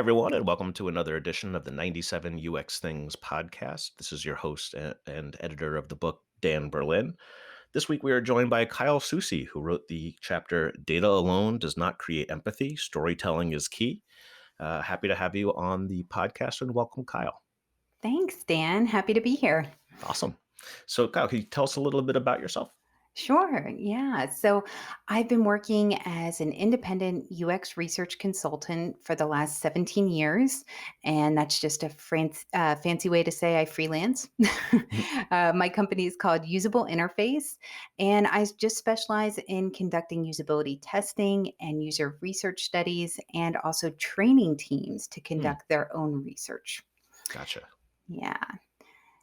everyone, and welcome to another edition of the 97 UX Things podcast. This is your host and editor of the book, Dan Berlin. This week, we are joined by Kyle Soucy, who wrote the chapter Data Alone Does Not Create Empathy. Storytelling is Key. Happy to have you on the podcast, and welcome, Kyle. Thanks, Dan. Happy to be here. Awesome. So, Kyle, can you tell us a little bit about yourself? Sure. Yeah. So I've been working as an independent UX research consultant for the last 17 years. And that's just a fancy way to say I freelance. My company is called Usable Interface. And I just specialize in conducting usability testing and user research studies and also training teams to Hmm, conduct their own research. gotcha. Yeah.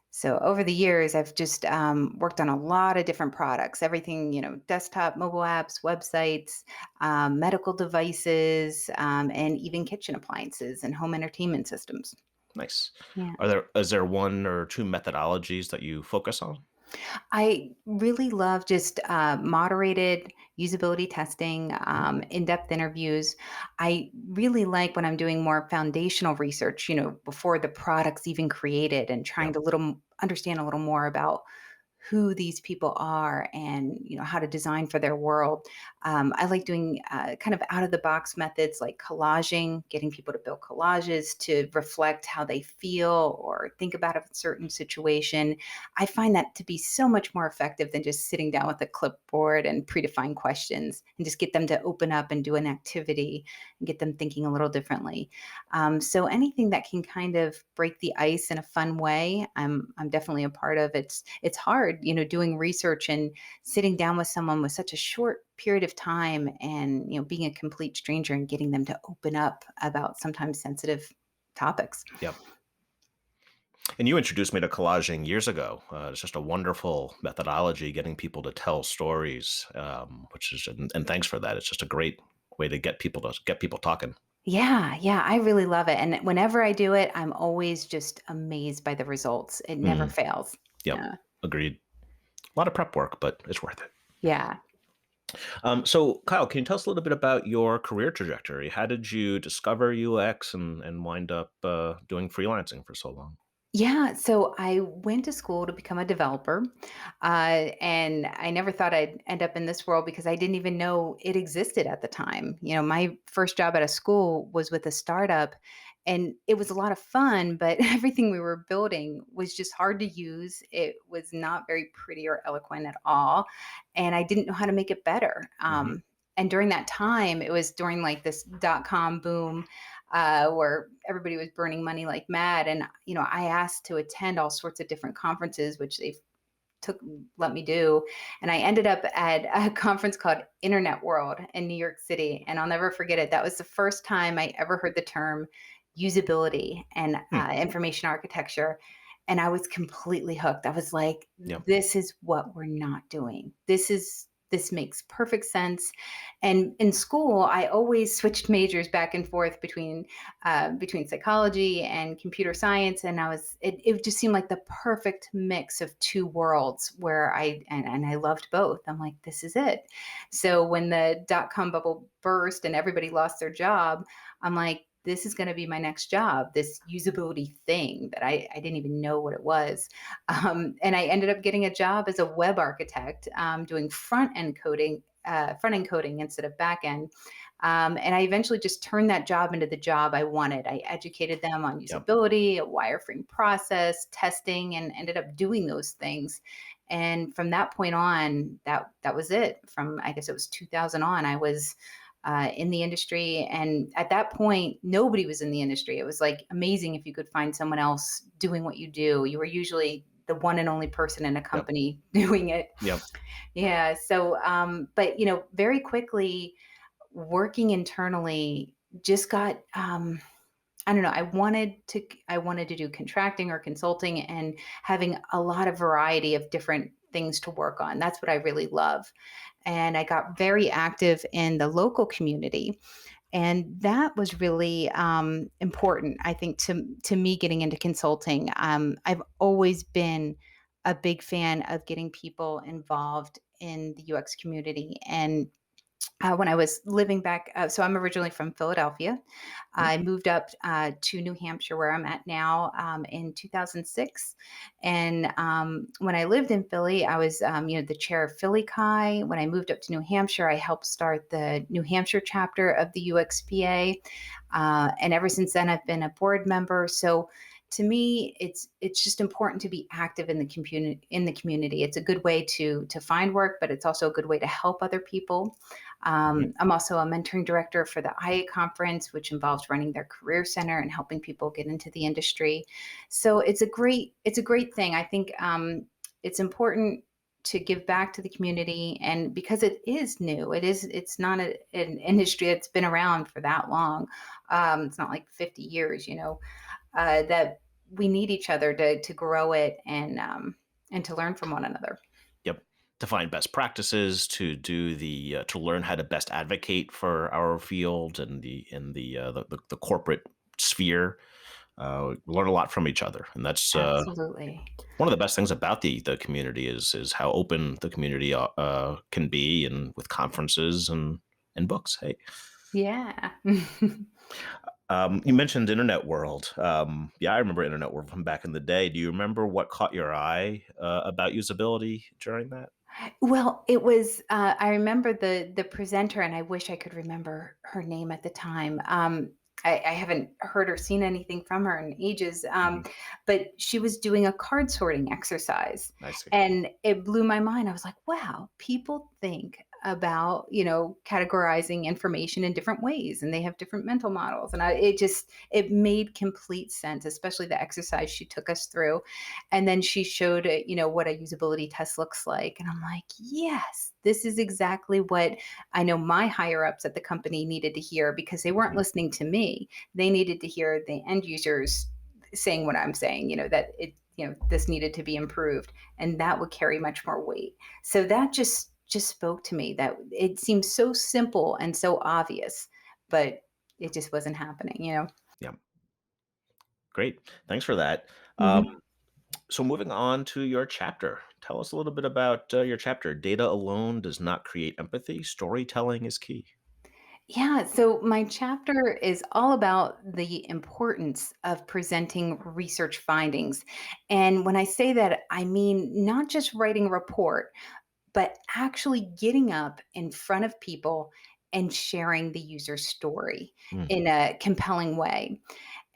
So over the years, I've just worked on a lot of different products, everything, desktop, mobile apps, websites, medical devices, and even kitchen appliances and home entertainment systems. Nice. Yeah. Is there one or two methodologies that you focus on? I really love just moderated usability testing, Mhm. in-depth interviews. I really like when I'm doing more foundational research, before the product's even created and trying Yep. to understand a little more about who these people are and how to design for their world. I like doing kind of out of the box methods like collaging, getting people to build collages to reflect how they feel or think about a certain situation. I find that to be so much more effective than just sitting down with a clipboard and predefined questions and just get them to open up and do an activity and get them thinking a little differently. So anything that can kind of break the ice in a fun way, I'm definitely a part of. It's hard, doing research and sitting down with someone with such a short period of time and being a complete stranger and getting them to open up about sometimes sensitive topics. Yep. And you introduced me to collaging years ago. It's just a wonderful methodology getting people to tell stories, which is and thanks for that. It's just a great way to get people talking. Yeah, I really love it. And whenever I do it, I'm always just amazed by the results. It never Mhm. fails. Yep, Yeah. agreed. A lot of prep work, but it's worth it. Yeah. So, Kyle, can you tell us a little bit about your career trajectory? How did you discover UX and wind up doing freelancing for so long? Yeah, so I went to school to become a developer, and I never thought I'd end up in this world because I didn't even know it existed at the time. My first job out of school was with a startup, and it was a lot of fun, but everything we were building was just hard to use. It was not very pretty or eloquent at all, and I didn't know how to make it better. Hmm. And during that time, it was during like this dot-com boom where everybody was burning money like mad. And I asked to attend all sorts of different conferences, which they took let me do. And I ended up at a conference called Internet World in New York City, and I'll never forget it. That was the first time I ever heard the term usability and Hmm. information architecture. And I was completely hooked. I was like, Yep. this is what we're not doing. This makes perfect sense. And in school, I always switched majors back and forth between psychology and computer science, and it just seemed like the perfect mix of two worlds where and I loved both. I'm like, this is it. So when the dot-com bubble burst and everybody lost their job, I'm like, this is going to be my next job, this usability thing that I didn't even know what it was. And I ended up getting a job as a web architect, doing front end coding instead of back end. And I eventually just turned that job into the job I wanted. I educated them on Yep. usability, a wireframe process, testing, and ended up doing those things. And from that point on, that was it. From I guess it was 2000 on, I was in the industry. And at that point, nobody was in the industry. It was like amazing if you could find someone else doing what you do. You were usually the one and only person in a Yep. company doing it. Yep. Yeah. So, but very quickly working internally just got I don't know. I wanted to do contracting or consulting and having a lot of variety of different things to work on. That's what I really love. And I got very active in the local community. And that was really important, I think, to me getting into consulting. I've always been a big fan of getting people involved in the UX community. And when I was living back. So I'm originally from Philadelphia. Mm, I moved up to New Hampshire, where I'm at now, in 2006. And when I lived in Philly, I was, the chair of Philly Chi. When I moved up to New Hampshire, I helped start the New Hampshire chapter of the UXPA. And ever since then, I've been a board member. So to me, it's just important to be active in the community. In the community, it's a good way to find work, but it's also a good way to help other people. mhm. I'm also a mentoring director for the IA conference, which involves running their career center and helping people get into the industry. So it's a great thing. I think it's important to give back to the community, and because it is new, it's not an industry that's been around for that long. It's not like 50 years, that we need each other to grow it and to learn from one another. Yep. To find best practices, to do to learn how to best advocate for our field and the corporate sphere. We learn a lot from each other, and that's Absolutely. one of the best things about the community is how open the community can be, and with conferences and books. Hey, Yeah. you mentioned Internet World. Yeah, I remember Internet World from back in the day. Do you remember what caught your eye about usability during that? Well, it was, I remember the presenter, and I wish I could remember her name at the time. I haven't heard or seen anything from her in ages, Mhm. but she was doing a card sorting exercise, I see. and it blew my mind. I was like, "Wow, people think about, categorizing information in different ways, and they have different mental models." And it made complete sense, especially the exercise she took us through. And then she showed it, what a usability test looks like. And I'm like, yes, this is exactly what I know my higher ups at the company needed to hear, because they weren't Mhm. listening to me. They needed to hear the end users saying what I'm saying, that this needed to be improved, and that would carry much more weight. So that just spoke to me, that it seems so simple and so obvious, but it just wasn't happening. Yeah, great. Thanks for that. Um, Mhm. so moving on to your chapter, tell us a little bit about your chapter. Data alone does not create empathy. Storytelling is key. Yeah, so my chapter is all about the importance of presenting research findings. And when I say that, I mean not just writing a report, but actually getting up in front of people and sharing the user story Mm, in a compelling way.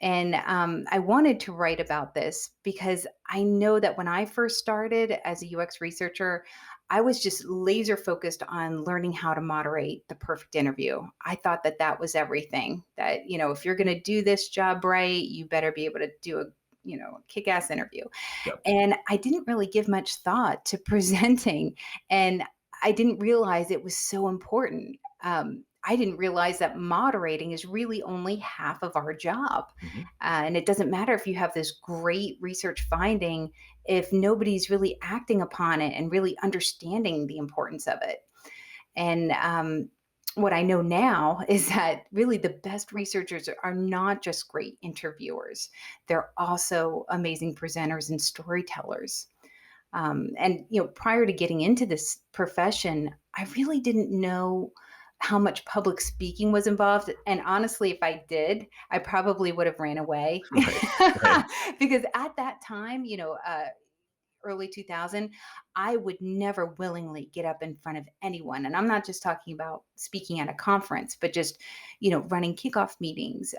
And I wanted to write about this because I know that when I first started as a UX researcher, I was just laser focused on learning how to moderate the perfect interview. I thought that that was everything. That, if you're going to do this job right, you better be able to do a kick ass interview. yep. And I didn't really give much thought to presenting. And I didn't realize it was so important. I didn't realize that moderating is really only half of our job. Mhm. And it doesn't matter if you have this great research finding if nobody's really acting upon it and really understanding the importance of it. And what I know now is that really the best researchers are not just great interviewers, they're also amazing presenters and storytellers. And prior to getting into this profession, I really didn't know how much public speaking was involved. And honestly, if I did, I probably would have ran away Right. Right. because at that time, early 2000, I would never willingly get up in front of anyone. And I'm not just talking about speaking at a conference, but just, running kickoff meetings,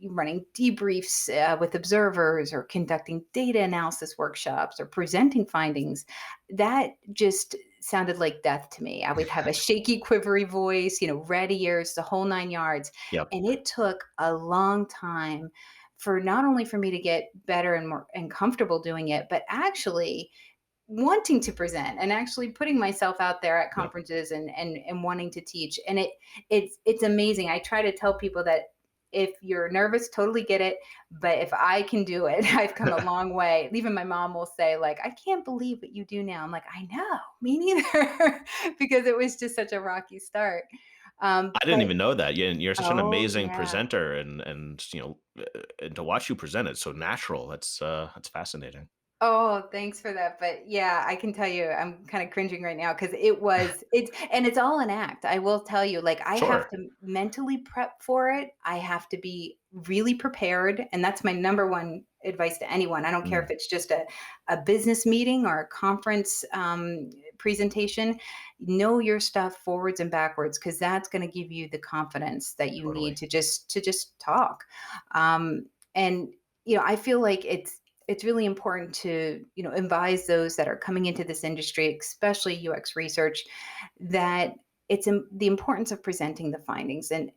running debriefs with observers, or conducting data analysis workshops, or presenting findings. That just sounded like death to me. I would have a shaky, quivery voice, red ears, the whole 9 yards. Yep. And it took a long time for not only for me to get better and more and comfortable doing it, but actually wanting to present and actually putting myself out there at Yep. conferences and wanting to teach. And it's amazing. I try to tell people that if you're nervous, totally get it. But if I can do it, I've come a long way. Even my mom will say, like, I can't believe what you do now. I'm like, I know, me neither, because it was just such a rocky start. I didn't But even know that. You're such an oh amazing yeah. presenter, and and to watch you present, it's so natural. That's fascinating. Oh, thanks for that. But yeah, I can tell you I'm kind of cringing right now because it's all an act. I will tell you, like I have Sure. to mentally prep for it. I have to be really prepared. And that's my number one advice to anyone. I don't care if Mm, it's just a business meeting or a conference presentation. Know your stuff forwards and backwards because that's going to give you the confidence that you need totally. to just talk. And I feel like it's really important to advise those that are coming into this industry, especially UX research, that the importance of presenting the findings, and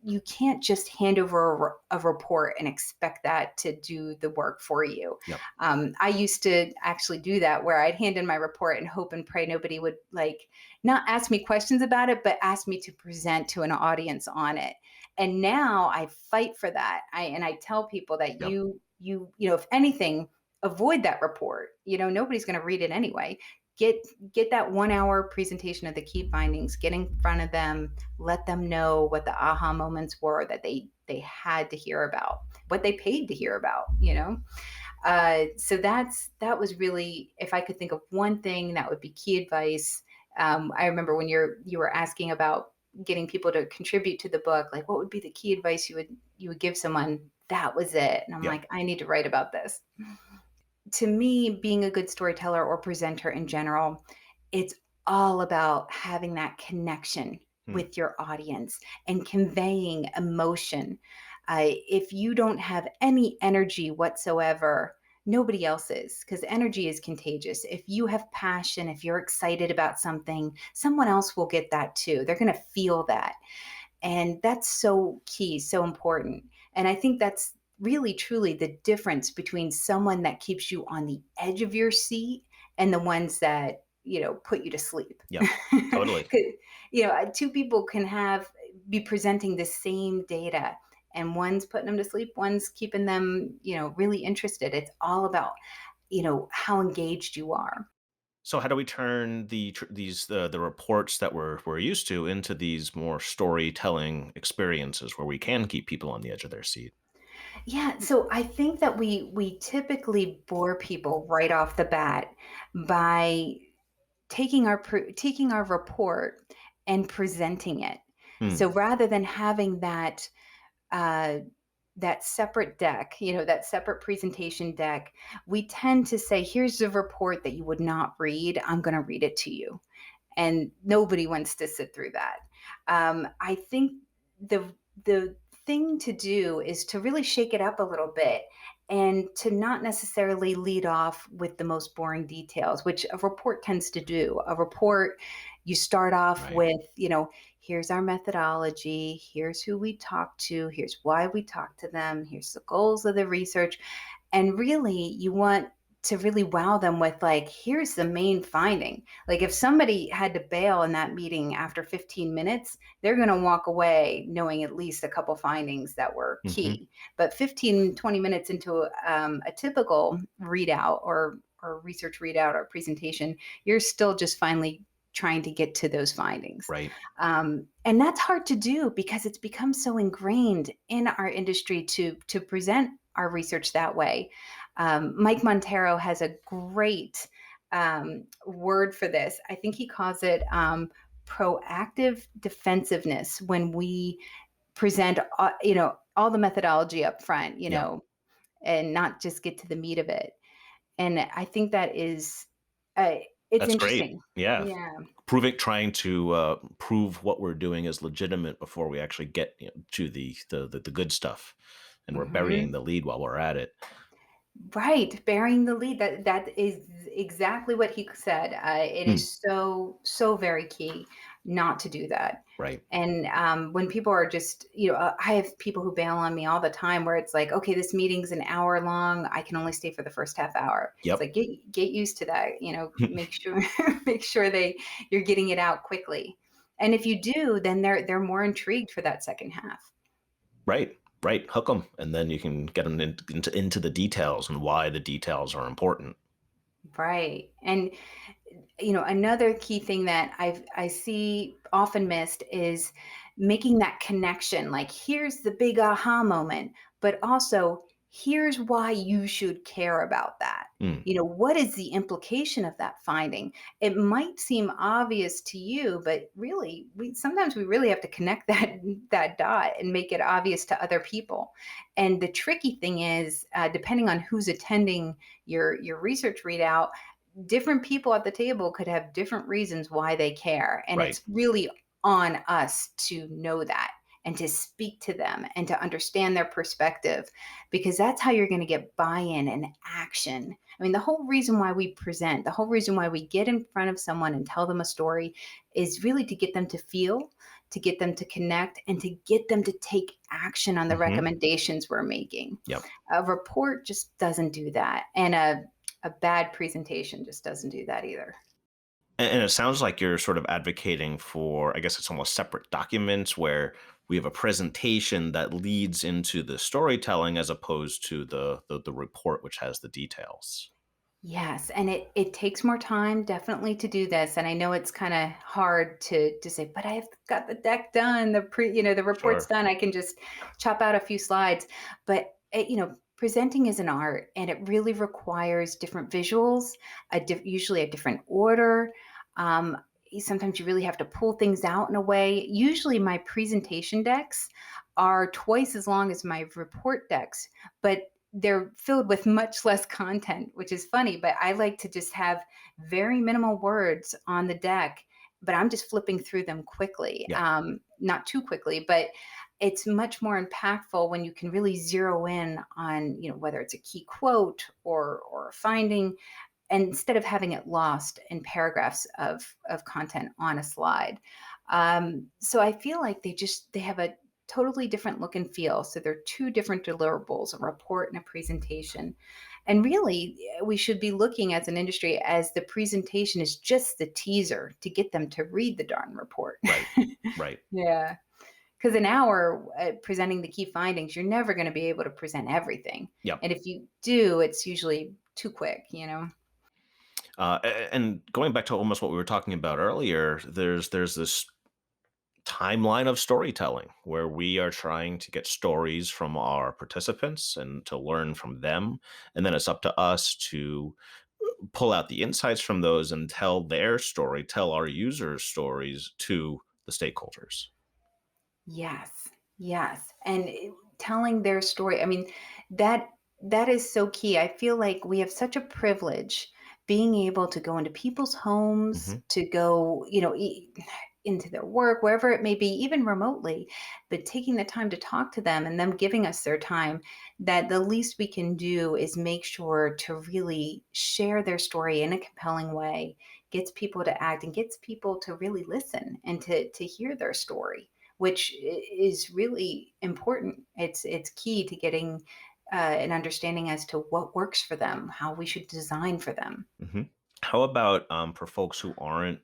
you can't just hand over a report and expect that to do the work for you. Yep. I used to actually do that where I'd hand in my report and hope and pray nobody would like not ask me questions about it, but ask me to present to an audience on it. And now I fight for that. I tell people that Yep. if anything, avoid that report. Nobody's going to read it anyway. Get get that 1 hour presentation of the key findings. Get in front of them. Let them know what the aha moments were that they had to hear about, what they paid to hear about. So that was really, if I could think of one thing that would be key advice. I remember when you were asking about getting people to contribute to the book, like what would be the key advice you would give someone. That was it, and I'm Yep. like, I need to write about this. To me, being a good storyteller or presenter in general, it's all about having that connection Mm, with your audience and conveying emotion. If you don't have any energy whatsoever, nobody else is, because energy is contagious. If you have passion, if you're excited about something, someone else will get that too. They're going to feel that. And that's so key, so important. And I think that's really truly the difference between someone that keeps you on the edge of your seat and the ones that, put you to sleep. yep. Totally. 'Cause, two people can be presenting the same data, and one's putting them to sleep, one's keeping them, really interested. It's all about, how engaged you are. So how do we turn the reports that we're used to into these more storytelling experiences where we can keep people on the edge of their seat? Yeah, so I think that we typically bore people right off the bat by taking our report and presenting it. Hmm. So rather than having uh, that separate deck, that separate presentation deck, we tend to say, "Here's the report that you would not read. I'm going to read it to you." And nobody wants to sit through that. I think the thing to do is to really shake it up a little bit and to not necessarily lead off with the most boring details, which a report tends to do. A report, you start off Right. with, here's our methodology, here's who we talked to, here's why we talked to them, here's the goals of the research. And really, you want to really wow them with, like, here's the main finding. Like, if somebody had to bail in that meeting after 15 minutes, they're going to walk away knowing at least a couple findings that were Hmm. key. But 15, 20 minutes into a typical readout or research readout or presentation, you're still just finally trying to get to those findings. Right. And that's hard to do because it's become so ingrained in our industry to present our research that way. Mike Montero has a great word for this. I think he calls it proactive defensiveness when we present, all the methodology up front, Yep. and not just get to the meat of it. And I think that is, uh, it's That's great. interesting. Yeah. Yeah. Trying to prove what we're doing is legitimate before we actually get to the good stuff, and we're burying Mhm. the lead while we're at it. Right, bearing the lead. That is exactly what he said. It Hmm. is so so very key not to do that. Right. And when people are just, I have people who bail on me all the time, where it's like, okay, this meeting's an hour long. I can only stay for the first half hour. It's Yep. like get used to that. Make sure make sure you're getting it out quickly. And if you do, then they're more intrigued for that second half. Right. Right. Hook them, and then you can get them into the details and why the details are important. Right. And another key thing that I see often missed is making that connection. Like, here's the big aha moment, but also here's why you should care about that. Mm, What is the implication of that finding? It might seem obvious to you, but really, we really have to connect that dot and make it obvious to other people. And the tricky thing is, depending on who's attending your research readout, different people at the table could have different reasons why they care. And right. it's really on us to know that and to speak to them and to understand their perspective, because that's how you're going to get buy-in and action. I mean, the whole reason why we present, the whole reason why we get in front of someone and tell them a story is really to get them to feel, to get them to connect, and to get them to take action on the Hmm. recommendations we're making. Yep. A report just doesn't do that. And a bad presentation just doesn't do that either. And it sounds like you're sort of advocating for, I guess it's almost separate documents where we have a presentation that leads into the storytelling as opposed to the report, which has the details. Yes, and it takes more time definitely to do this, and I know it's kinda hard to say, "But I've got the deck done, the report's Sure. done, I can just chop out a few slides." But, presenting is an art, and it really requires different visuals, usually a different order. Sometimes you really have to pull things out in a way. Usually, my presentation decks are twice as long as my report decks, but they're filled with much less content, which is funny, but I like to just have very minimal words on the deck, but I'm just flipping through them quickly. Yep. Not too quickly, but it's much more impactful when you can really zero in on, whether it's a key quote or a finding, and instead of having it lost in paragraphs of content on a slide. So I feel like they have a totally different look and feel. So they're two different deliverables, a report and a presentation. And really, we should be looking as an industry as the presentation is just the teaser to get them to read the darn report. Right. Right. Yeah. Because an hour presenting the key findings, you're never going to be able to present everything. Yep. And if you do, it's usually too quick. And going back to almost what we were talking about earlier, there's this timeline of storytelling where we are trying to get stories from our participants and to learn from them, and then it's up to us to pull out the insights from those and tell their story, tell our users stories to the stakeholders. Yes, yes, and telling their story. I mean, that that is so key. I feel like we have such a privilege being able to go into people's homes, Hmm. to go, into their work, wherever it may be, even remotely, but taking the time to talk to them and them giving us their time, that the least we can do is make sure to really share their story in a compelling way, gets people to act and gets people to really listen and to hear their story, which is really important. It's key to getting an understanding as to what works for them, how we should design for them. Hmm. How about for folks who aren't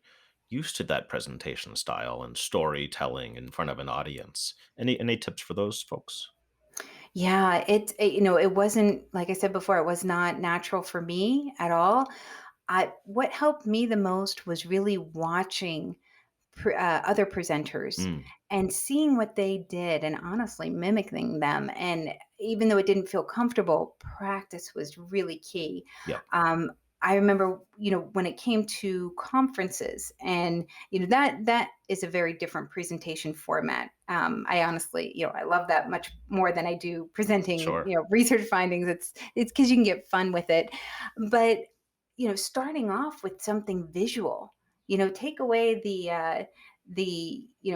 used to that presentation style and storytelling in front of an audience? Any tips for those folks? Yeah, it wasn't, like I said before, it was not natural for me at all. What helped me the most was really watching other presenters Mm, and seeing what they did and honestly mimicking them. And even though it didn't feel comfortable, practice was really key. yep. Um, I remember, when it came to conferences, and that is a very different presentation format. I honestly, I love that much more than I do presenting, Sure. research findings. It's because you can get fun with it, but starting off with something visual, take away the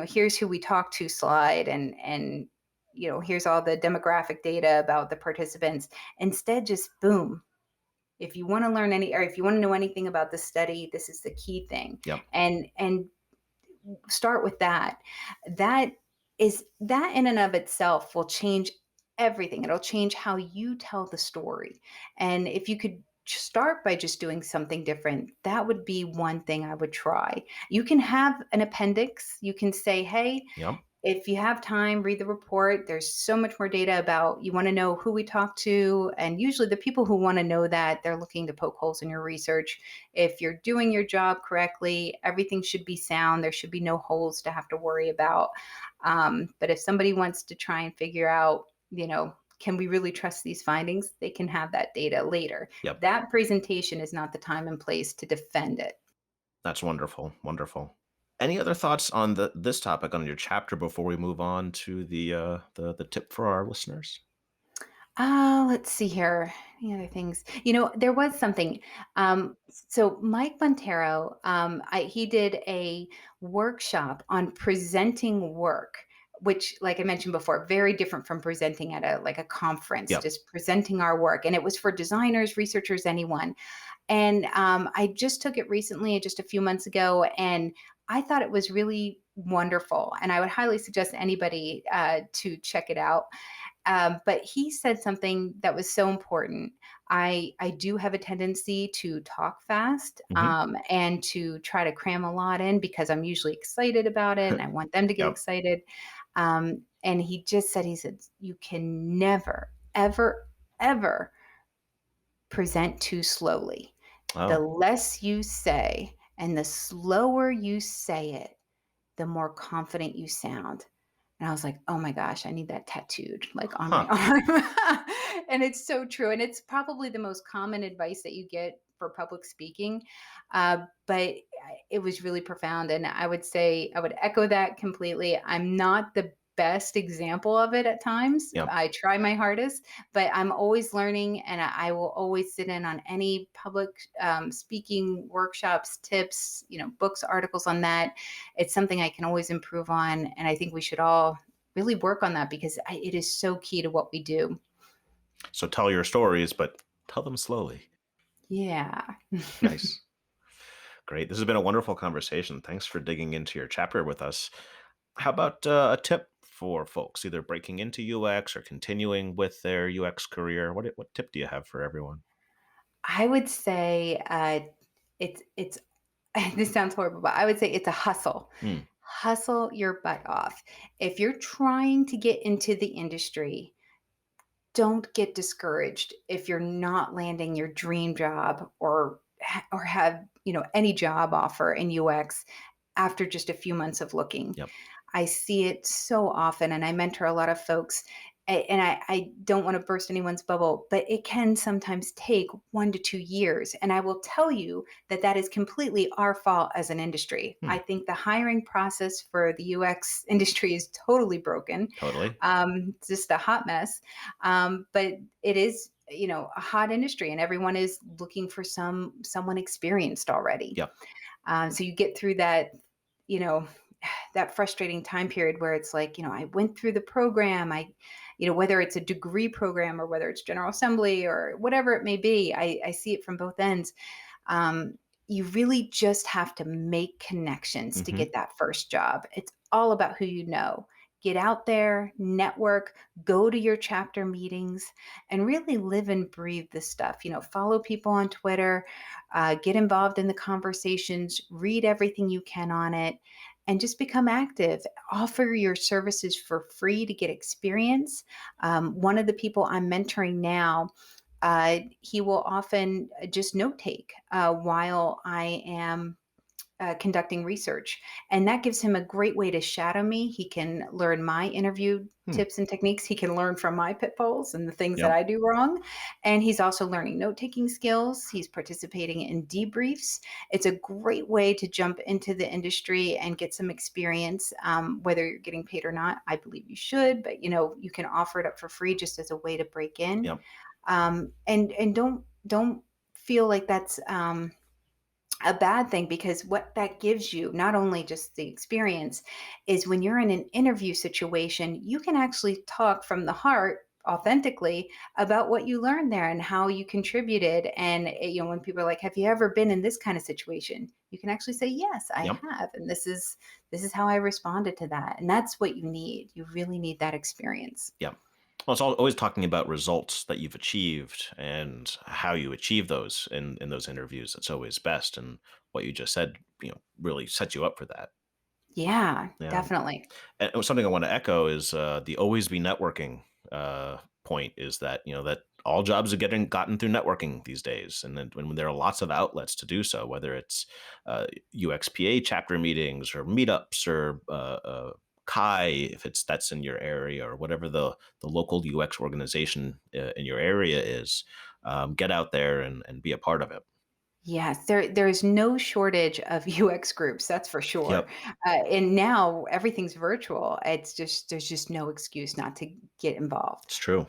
here's who we talk to slide, and here's all the demographic data about the participants. Instead, just boom, if you want to learn any, or if you want to know anything about the study, this is the key thing. Yep. And start with that. That in and of itself will change everything. It'll change how you tell the story. And if you could start by just doing something different, that would be one thing I would try. You can have an appendix. You can say, hey, Yep. if you have time, read the report. There's so much more data about, you want to know who we talk to. And usually the people who want to know that, they're looking to poke holes in your research. If you're doing your job correctly, everything should be sound. There should be no holes to have to worry about. But if somebody wants to try and figure out, can we really trust these findings? They can have that data later. Yep. That presentation is not the time and place to defend it. That's wonderful. Wonderful. Any other thoughts on this topic on your chapter before we move on to the tip for our listeners? Let's see here. Any other things? There was something. So Mike Montero, he did a workshop on presenting work, which, like I mentioned before, very different from presenting at a conference. Yep. Just presenting our work, and it was for designers, researchers, anyone. And I just took it recently, just a few months ago, and I thought it was really wonderful. And I would highly suggest anybody to check it out. But he said something that was so important. I do have a tendency to talk fast, Hmm. and to try to cram a lot in because I'm usually excited about it and I want them to get Yep. excited. And he said, you can never, ever, ever present too slowly. The Oh, less you say and the slower you say it, the more confident you sound. And I was like, "Oh my gosh, I need that tattooed, like, on my huh. arm." And it's so true, and it's probably the most common advice that you get for public speaking, but it was really profound, and I would say I would echo that completely. I'm not the best example of it at times. Yep. I try my hardest, but I'm always learning, and I will always sit in on any public, speaking workshops, tips, books, articles on that. It's something I can always improve on, and I think we should all really work on that because it is so key to what we do. So tell your stories, but tell them slowly. Yeah. Nice. Great. This has been a wonderful conversation. Thanks for digging into your chapter with us. How about a tip for folks either breaking into UX or continuing with their UX career? What tip do you have for everyone? I would say, it's this sounds horrible, but I would say it's a hustle. Hmm. Hustle your butt off. If you're trying to get into the industry, don't get discouraged if you're not landing your dream job or have, any job offer in UX after just a few months of looking. Yep. I see it so often, and I mentor a lot of folks. And I don't want to burst anyone's bubble, but it can sometimes take 1 to 2 years. And I will tell you that that is completely our fault as an industry. Hmm. I think the hiring process for the UX industry is totally broken. Totally. It's just a hot mess. But it is, a hot industry, and everyone is looking for someone experienced already. Yep. So you get through that, you know, that frustrating time period where it's like, I went through the program. Whether it's a degree program or whether it's General Assembly or whatever it may be, I see it from both ends. You really just have to make connections to Hmm. get that first job. It's all about who you know. Get out there, network, go to your chapter meetings, and really live and breathe this stuff. Follow people on Twitter, get involved in the conversations, read everything you can on it, and just become active. Offer your services for free to get experience. One of the people I'm mentoring now, he will often just note take while I am conducting research. And that gives him a great way to shadow me. He can learn my interview Hmm. tips and techniques. He can learn from my pitfalls and the things that Yep. I do wrong. And he's also learning note taking skills. He's participating in debriefs. It's a great way to jump into the industry and get some experience, whether you're getting paid or not. I believe you should, but you can offer it up for free just as a way to break in. Yep. And don't feel like that's a bad thing, because what that gives you, not only just the experience, is when you're in an interview situation, you can actually talk from the heart authentically about what you learned there and how you contributed. And when people are like, have you ever been in this kind of situation, you can actually say, yes, I Yep. have, and this is how I responded to that. And that's what you need. You really need that experience. Yep. Well, it's always talking about results that you've achieved and how you achieve those in those interviews. It's always best. And what you just said, really sets you up for that. Yeah, Yeah. definitely. And something I want to echo is the always be networking point is that, that all jobs are getting gotten through networking these days. And then when there are lots of outlets to do so, whether it's UXPA chapter meetings or meetups or Kai, if that's in your area, or whatever the local UX organization in your area is. Get out there and be a part of it. Yes, there's no shortage of UX groups, that's for sure. Yep. And now everything's virtual. It's just there's just no excuse not to get involved. It's true.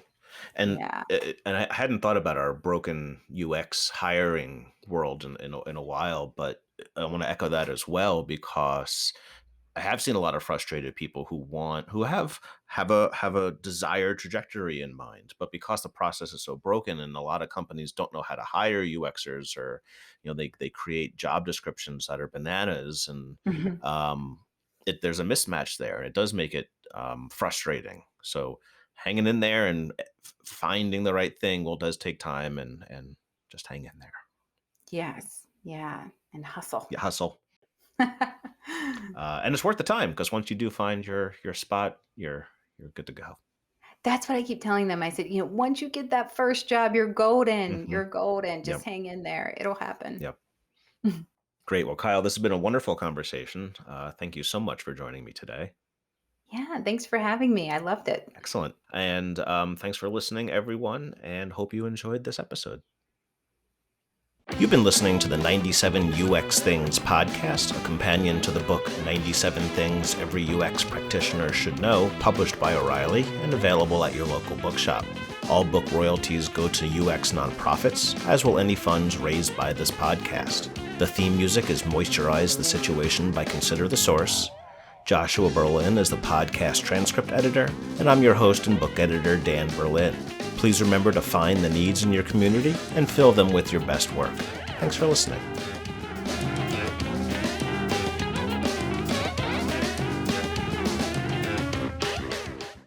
And Yeah. and I hadn't thought about our broken UX hiring world in a while, but I want to echo that as well, because I have seen a lot of frustrated people who have a desired trajectory in mind, but because the process is so broken and a lot of companies don't know how to hire UXers, or they create job descriptions that are bananas, and Mhm. um, there's a mismatch there. It does make it frustrating. So hanging in there and finding the right thing does take time, and just hang in there. Yes. Yeah, and hustle. You hustle. And it's worth the time, because once you do find your spot, you're good to go. That's what I keep telling them. I said, "Once you get that first job, you're golden. Hmm. You're golden. Just Yep. hang in there. It'll happen." Yep. Great. Well, Kyle, this has been a wonderful conversation. Thank you so much for joining me today. Yeah, thanks for having me. I loved it. Excellent. And thanks for listening, everyone, and hope you enjoyed this episode. You've been listening to the 97 UX Things podcast, a companion to the book 97 Things Every UX Practitioner Should Know, published by O'Reilly and available at your local bookshop. All book royalties go to UX nonprofits, as will any funds raised by this podcast. The theme music is Moisturize the Situation by Consider the Source. Joshua Berlin is the podcast transcript editor, and I'm your host and book editor, Dan Berlin. Please remember to find the needs in your community and fill them with your best work. Thanks for listening.